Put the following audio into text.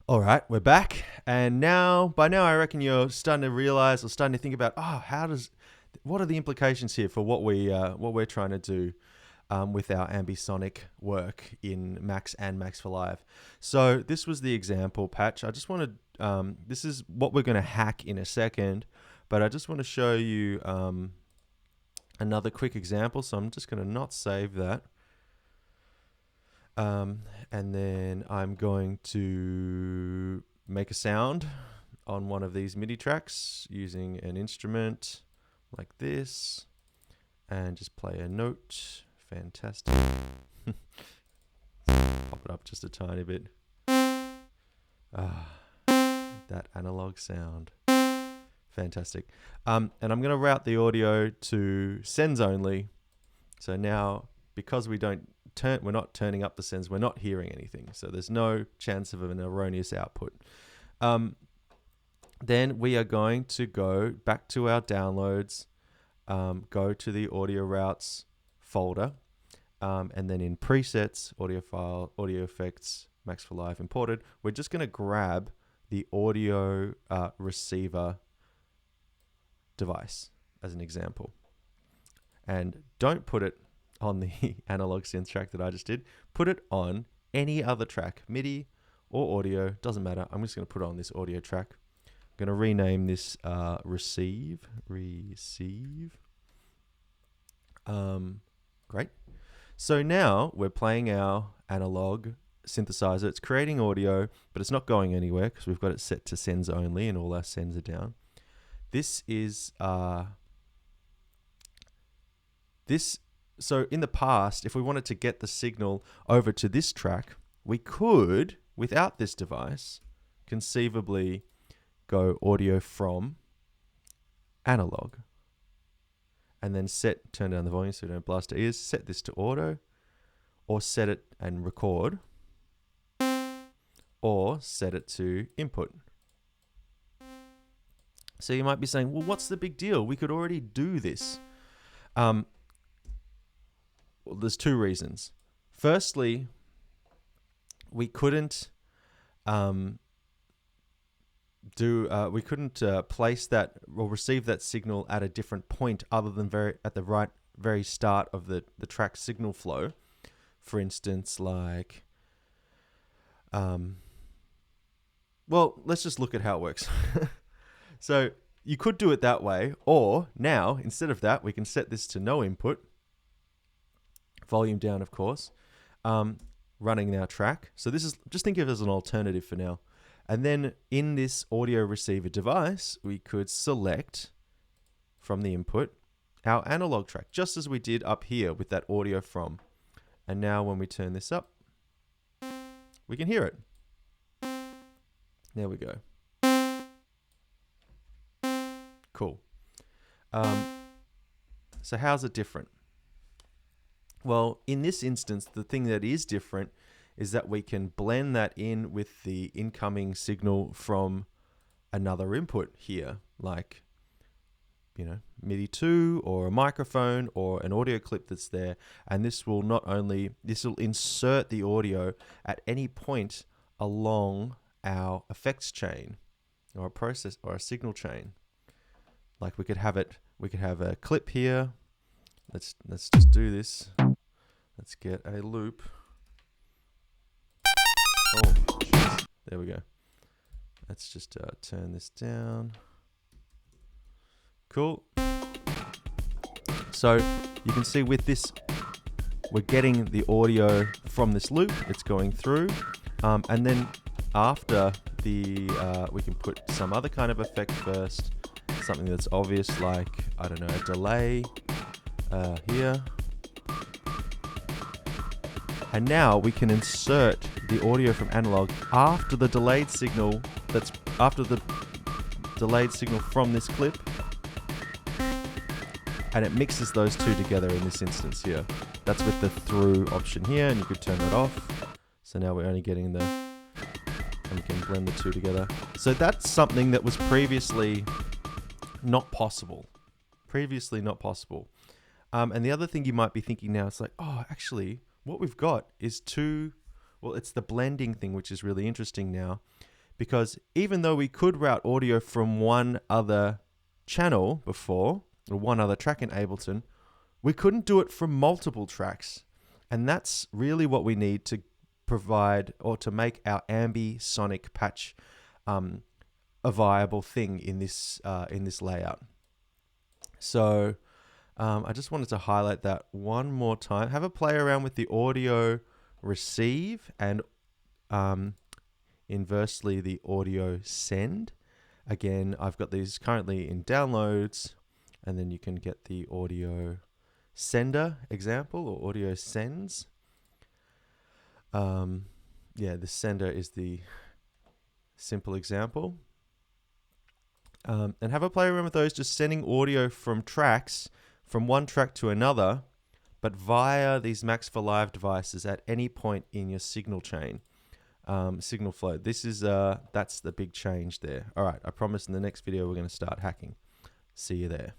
All right, we're back, and by now, I reckon you're starting to realize or starting to think about, what are the implications here for what we're trying to do with our ambisonic work in Max and Max for Live. So this was the example patch. I just wanted, this is what we're going to hack in a second, but I just want to show you another quick example. So I'm just going to not save that. And then I'm going to make a sound on one of these MIDI tracks using an instrument like this and just play a note. Fantastic. Pop it up just a tiny bit. That analog sound. Fantastic. And I'm going to route the audio to sends only. So now, because we're not turning up the sends, we're not hearing anything. So there's no chance of an erroneous output. Then we are going to go back to our downloads, go to the audio routes folder, and then in presets, audio file, audio effects, Max for Live imported, we're just going to grab the audio receiver device as an example. And don't put it on the analog synth track that I just did. Put it on any other track, MIDI or audio, doesn't matter. I'm just going to put it on this audio track. I'm going to rename this receive. Great. So now we're playing our analog synthesizer. It's creating audio, but it's not going anywhere because we've got it set to sends only and all our sends are down. This is so in the past, if we wanted to get the signal over to this track, we could, without this device, conceivably go audio from analog and then turn down the volume so we don't blast our ears, set this to auto, or set it and record, or set it to input. So you might be saying, well, what's the big deal? We could already do this. Well, there's two reasons. Firstly, we couldn't place that or receive that signal at a different point other than at the very start of the track signal flow. For instance, like, well, let's just look at how it works. So you could do it that way, or now, instead of that, we can set this to no input, volume down, of course, running our track. So this is, just think of it as an alternative for now. And then in this audio receiver device, we could select from the input our analog track, just as we did up here with that audio from. And now when we turn this up, we can hear it. There we go. Cool. So how's it different? Well, in this instance, the thing that is different is that we can blend that in with the incoming signal from another input here, like, MIDI 2 or a microphone or an audio clip that's there. And this will insert the audio at any point along our effects chain or a process or a signal chain. Like we could have a clip here. Let's just do this. Let's get a loop. Oh, geez. There we go. Let's just turn this down. Cool. So you can see with this, we're getting the audio from this loop. It's going through. And then after we can put some other kind of effect first. Something that's obvious, like, I don't know, a delay here. And now we can insert the audio from analog after the delayed signal from this clip. And it mixes those two together in this instance here. That's with the through option here, and you could turn that off. So now we're only getting and we can blend the two together. So that's something that was previously not possible. And the other thing you might be thinking now is like, oh, actually, what we've got is it's the blending thing, which is really interesting now. because even though we could route audio from one other channel before, or one other track in Ableton, we couldn't do it from multiple tracks. And that's really what we need to provide, or to make our ambisonic patch a viable thing in this layout. So I just wanted to highlight that one more time. Have a play around with the audio receive and inversely the audio send. Again, I've got these currently in downloads, and then you can get the audio sender example, or audio sends. Yeah, the sender is the simple example. And have a play around with those, just sending audio from tracks, from one track to another, but via these Max for Live devices at any point in your signal chain, signal flow. This is that's the big change there. All right, I promise in the next video we're going to start hacking. See you there.